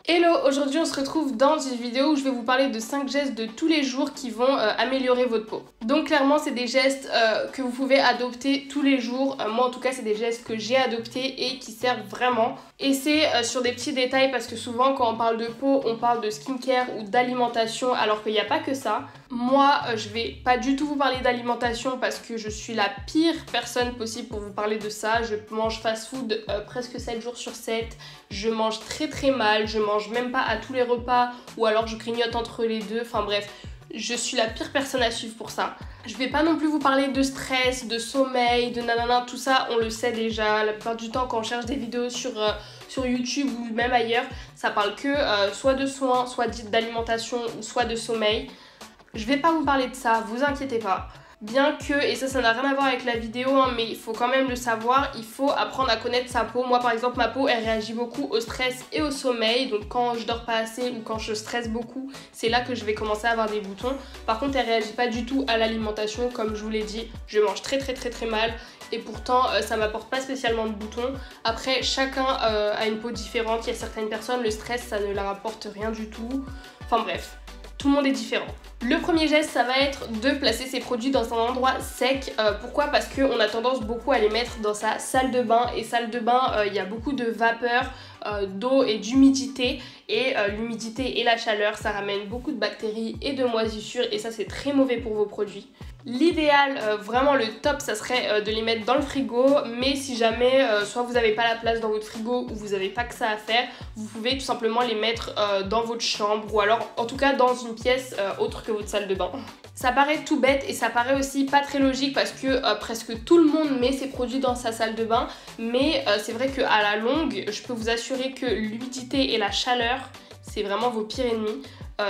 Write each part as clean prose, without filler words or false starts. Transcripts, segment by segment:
Hello, aujourd'hui on se retrouve dans une vidéo où je vais vous parler de 5 gestes de tous les jours qui vont améliorer votre peau. Donc clairement c'est des gestes que vous pouvez adopter tous les jours. Moi en tout cas c'est des gestes que j'ai adoptés et qui servent vraiment. Et c'est sur des petits détails parce que souvent quand on parle de peau on parle de skincare ou d'alimentation alors qu'il n'y a pas que ça. Moi je vais pas du tout vous parler d'alimentation parce que je suis la pire personne possible pour vous parler de ça. Je mange fast food presque 7 jours sur 7. Je mange très mal, je mange même pas à tous les repas ou alors je grignote entre les deux, enfin bref, je suis la pire personne à suivre pour ça. Je vais pas non plus vous parler de stress, de sommeil, de nanana, tout ça on le sait déjà. La plupart du temps quand on cherche des vidéos sur YouTube ou même ailleurs, ça parle que soit de soins, soit d'alimentation ou soit de sommeil. Je vais pas vous parler de ça, vous inquiétez pas. Bien que, et ça n'a rien à voir avec la vidéo, hein, mais il faut quand même le savoir, il faut apprendre à connaître sa peau. Moi par exemple, ma peau elle réagit beaucoup au stress et au sommeil, donc quand je dors pas assez ou quand je stresse beaucoup, c'est là que je vais commencer à avoir des boutons. Par contre, elle réagit pas du tout à l'alimentation, comme je vous l'ai dit, je mange très mal et pourtant ça m'apporte pas spécialement de boutons. Après, chacun a une peau différente, il y a certaines personnes, le stress ça ne leur apporte rien du tout, enfin bref. Tout le monde est différent. Le premier geste, ça va être de placer ces produits dans un endroit sec. Pourquoi ? Parce qu'on a tendance beaucoup à les mettre dans sa salle de bain. Et salle de bain, il y a beaucoup de vapeur, d'eau et d'humidité. Et l'humidité et la chaleur, ça ramène beaucoup de bactéries et de moisissures. Et ça, c'est très mauvais pour vos produits. L'idéal, vraiment le top, ça serait de les mettre dans le frigo, mais si jamais soit vous n'avez pas la place dans votre frigo ou vous n'avez pas que ça à faire, vous pouvez tout simplement les mettre dans votre chambre ou alors en tout cas dans une pièce autre que votre salle de bain. Ça paraît tout bête et ça paraît aussi pas très logique parce que presque tout le monde met ses produits dans sa salle de bain, mais c'est vrai qu'à la longue, je peux vous assurer que l'humidité et la chaleur, c'est vraiment vos pires ennemis.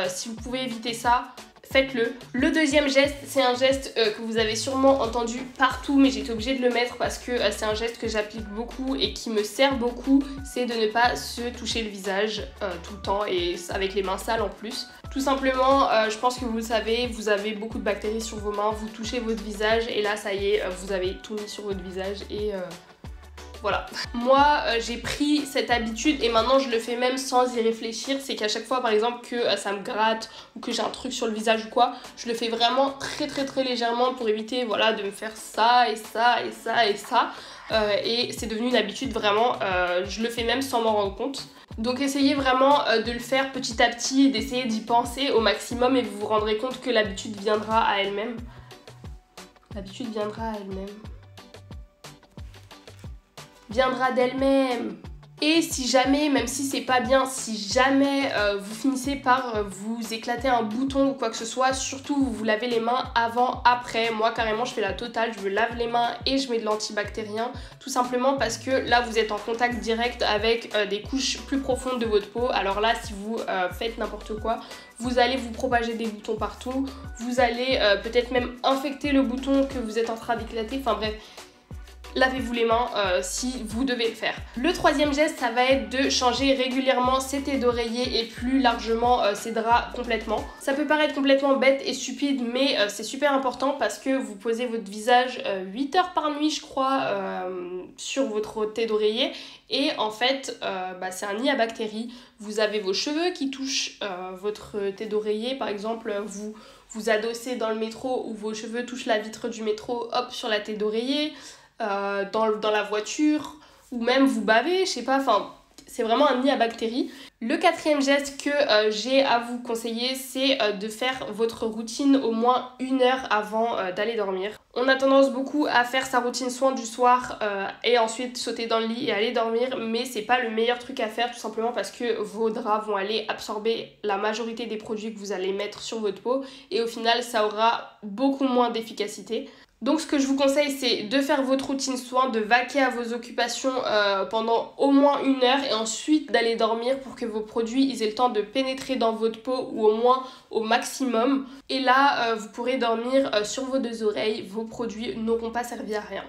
Si vous pouvez éviter ça, faites-le. Le deuxième geste, c'est un geste que vous avez sûrement entendu partout, mais j'étais obligée de le mettre parce que c'est un geste que j'applique beaucoup et qui me sert beaucoup, c'est de ne pas se toucher le visage tout le temps et avec les mains sales en plus. Tout simplement, je pense que vous le savez, vous avez beaucoup de bactéries sur vos mains, vous touchez votre visage et là ça y est, vous avez tout mis sur votre visage et voilà. Moi j'ai pris cette habitude et maintenant je le fais même sans y réfléchir. C'est qu'à chaque fois par exemple que ça me gratte ou que j'ai un truc sur le visage ou quoi, je le fais vraiment très légèrement pour éviter voilà, de me faire ça et ça et ça et ça. Et c'est devenu une habitude vraiment, je le fais même sans m'en rendre compte. Donc essayez vraiment de le faire petit à petit, d'essayer d'y penser au maximum et vous vous rendrez compte que l'habitude viendra à elle-même. L'habitude viendra à elle-même. Viendra d'elle-même. Et si jamais, même si c'est pas bien, si jamais vous finissez par vous éclater un bouton ou quoi que ce soit, surtout vous vous lavez les mains avant, après. Moi carrément je fais la totale, je me lave les mains et je mets de l'antibactérien. Tout simplement parce que là vous êtes en contact direct avec des couches plus profondes de votre peau. Alors là si vous faites n'importe quoi, vous allez vous propager des boutons partout. Vous allez peut-être même infecter le bouton que vous êtes en train d'éclater. Enfin bref. Lavez-vous les mains si vous devez le faire. Le troisième geste, ça va être de changer régulièrement ses thés d'oreiller et plus largement ses draps complètement. Ça peut paraître complètement bête et stupide, mais c'est super important parce que vous posez votre visage 8 heures par nuit, je crois, sur votre thé d'oreiller. Et en fait, c'est un nid à bactéries. Vous avez vos cheveux qui touchent votre thé d'oreiller. Par exemple, vous adossez dans le métro ou vos cheveux touchent la vitre du métro, hop, sur la thé d'oreiller. Dans la voiture ou même vous bavez, je sais pas, enfin c'est vraiment un nid à bactéries. Le quatrième geste que j'ai à vous conseiller, c'est de faire votre routine au moins 1 heure avant d'aller dormir. On a tendance beaucoup à faire sa routine soin du soir et ensuite sauter dans le lit et aller dormir, mais c'est pas le meilleur truc à faire tout simplement parce que vos draps vont aller absorber la majorité des produits que vous allez mettre sur votre peau et au final ça aura beaucoup moins d'efficacité. Donc ce que je vous conseille, c'est de faire votre routine soin, de vaquer à vos occupations pendant au moins 1 heure et ensuite d'aller dormir pour que vos produits ils aient le temps de pénétrer dans votre peau ou au moins au maximum. Et là, vous pourrez dormir sur vos 2 oreilles, vos produits n'auront pas servi à rien.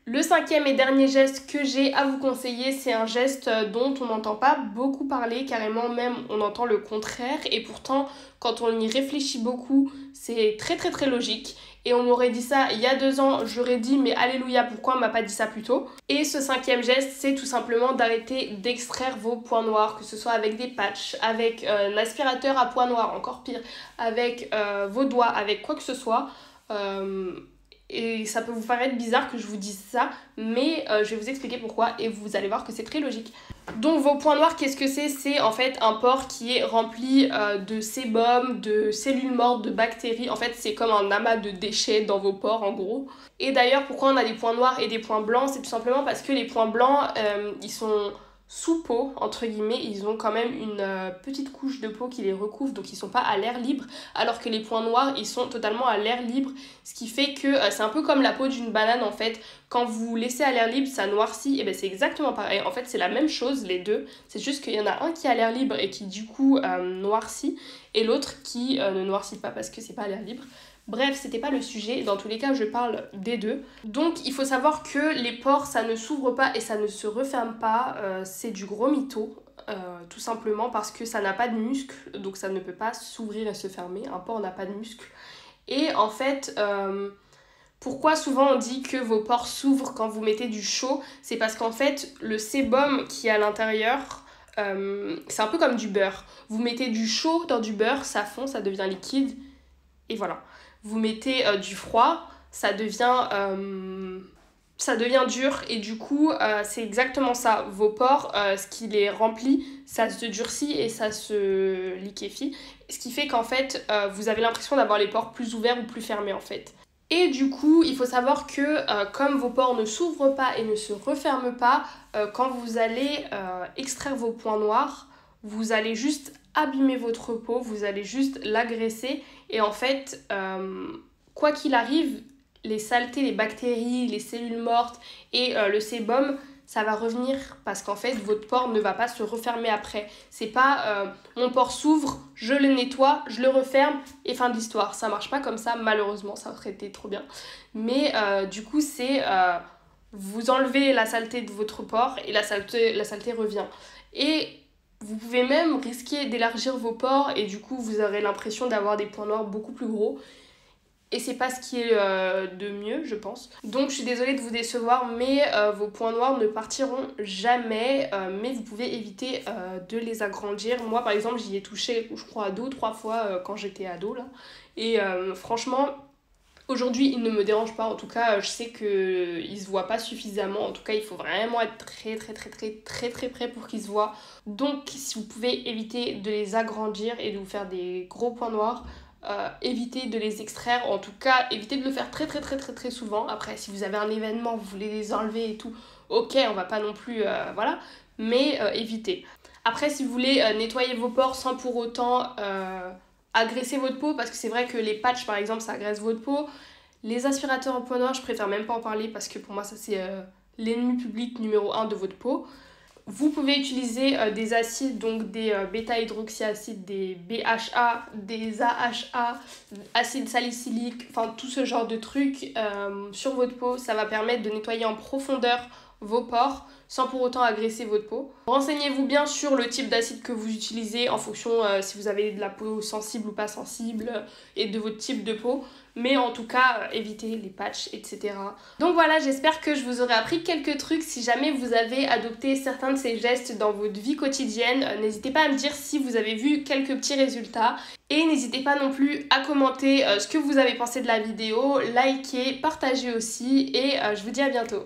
Le cinquième et dernier geste que j'ai à vous conseiller, c'est un geste dont on n'entend pas beaucoup parler, carrément même on entend le contraire, et pourtant quand on y réfléchit beaucoup, c'est très logique. Et on m'aurait dit ça il y a 2 ans, j'aurais dit mais alléluia, pourquoi on m'a pas dit ça plus tôt? Et ce cinquième geste, c'est tout simplement d'arrêter d'extraire vos points noirs, que ce soit avec des patchs, avec un aspirateur à points noirs, encore pire, avec vos doigts, avec quoi que ce soit. Et ça peut vous paraître bizarre que je vous dise ça, mais je vais vous expliquer pourquoi et vous allez voir que c'est très logique. Donc vos points noirs, qu'est-ce que c'est? C'est en fait un pore qui est rempli de sébum, de cellules mortes, de bactéries. En fait, c'est comme un amas de déchets dans vos pores en gros. Et d'ailleurs, pourquoi on a des points noirs et des points blancs? C'est tout simplement parce que les points blancs, ils sont sous peau, entre guillemets, ils ont quand même une petite couche de peau qui les recouvre, donc ils sont pas à l'air libre, alors que les points noirs, ils sont totalement à l'air libre, ce qui fait que c'est un peu comme la peau d'une banane en fait. Quand vous laissez à l'air libre, ça noircit, et ben c'est exactement pareil. En fait, c'est la même chose, les deux, c'est juste qu'il y en a un qui est à l'air libre et qui du coup noircit, et l'autre qui ne noircit pas parce que c'est pas à l'air libre. Bref, c'était pas le sujet, dans tous les cas je parle des deux. Donc il faut savoir que les pores ça ne s'ouvre pas et ça ne se referme pas, c'est du gros mytho, tout simplement parce que ça n'a pas de muscle, donc ça ne peut pas s'ouvrir et se fermer, un pore n'a pas de muscle. Et en fait, pourquoi souvent on dit que vos pores s'ouvrent quand vous mettez du chaud? C'est parce qu'en fait le sébum qui est à l'intérieur, c'est un peu comme du beurre. Vous mettez du chaud dans du beurre, ça fond, ça devient liquide, et voilà. Vous mettez du froid, ça devient dur et du coup c'est exactement ça. Vos pores, ce qui les remplit, ça se durcit et ça se liquéfie. Ce qui fait qu'en fait vous avez l'impression d'avoir les pores plus ouverts ou plus fermés en fait. Et du coup, il faut savoir que comme vos pores ne s'ouvrent pas et ne se referment pas, quand vous allez extraire vos points noirs, vous allez juste abîmer votre peau, vous allez juste l'agresser et en fait, quoi qu'il arrive, les saletés, les bactéries, les cellules mortes et le sébum, ça va revenir parce qu'en fait, votre pore ne va pas se refermer après. C'est pas mon pore s'ouvre, je le nettoie, je le referme et fin de l'histoire. Ça marche pas comme ça, malheureusement, ça aurait été trop bien. Mais du coup, c'est vous enlevez la saleté de votre pore et la saleté revient. Et vous pouvez même risquer d'élargir vos pores et du coup vous aurez l'impression d'avoir des points noirs beaucoup plus gros. Et c'est pas ce qui est de mieux, je pense. Donc je suis désolée de vous décevoir, mais vos points noirs ne partiront jamais. Mais vous pouvez éviter de les agrandir. Moi par exemple j'y ai touché, je crois, 2 ou 3 fois quand j'étais ado là. Et franchement, aujourd'hui, il ne me dérange pas, en tout cas, je sais qu'il ne se voit pas suffisamment. En tout cas, il faut vraiment être très près pour qu'il se voit. Donc, si vous pouvez éviter de les agrandir et de vous faire des gros points noirs, évitez de les extraire. En tout cas, évitez de le faire très souvent. Après, si vous avez un événement, vous voulez les enlever et tout, ok, on va pas non plus, voilà. Mais évitez. Après, si vous voulez nettoyer vos pores sans pour autant agresser votre peau, parce que c'est vrai que les patchs par exemple ça agresse votre peau, les aspirateurs en points noirs je préfère même pas en parler parce que pour moi ça c'est l'ennemi public numéro 1 de votre peau. Vous pouvez utiliser des acides, donc des bêta-hydroxyacides, des BHA, des AHA, acide salicylique, enfin tout ce genre de trucs sur votre peau. Ça va permettre de nettoyer en profondeur vos pores sans pour autant agresser votre peau. Renseignez-vous bien sur le type d'acide que vous utilisez en fonction si vous avez de la peau sensible ou pas sensible et de votre type de peau. Mais en tout cas, évitez les patchs, etc. Donc voilà, j'espère que je vous aurai appris quelques trucs. Si jamais vous avez adopté certains de ces gestes dans votre vie quotidienne, n'hésitez pas à me dire si vous avez vu quelques petits résultats. Et n'hésitez pas non plus à commenter ce que vous avez pensé de la vidéo, liker, partager aussi. Et je vous dis à bientôt.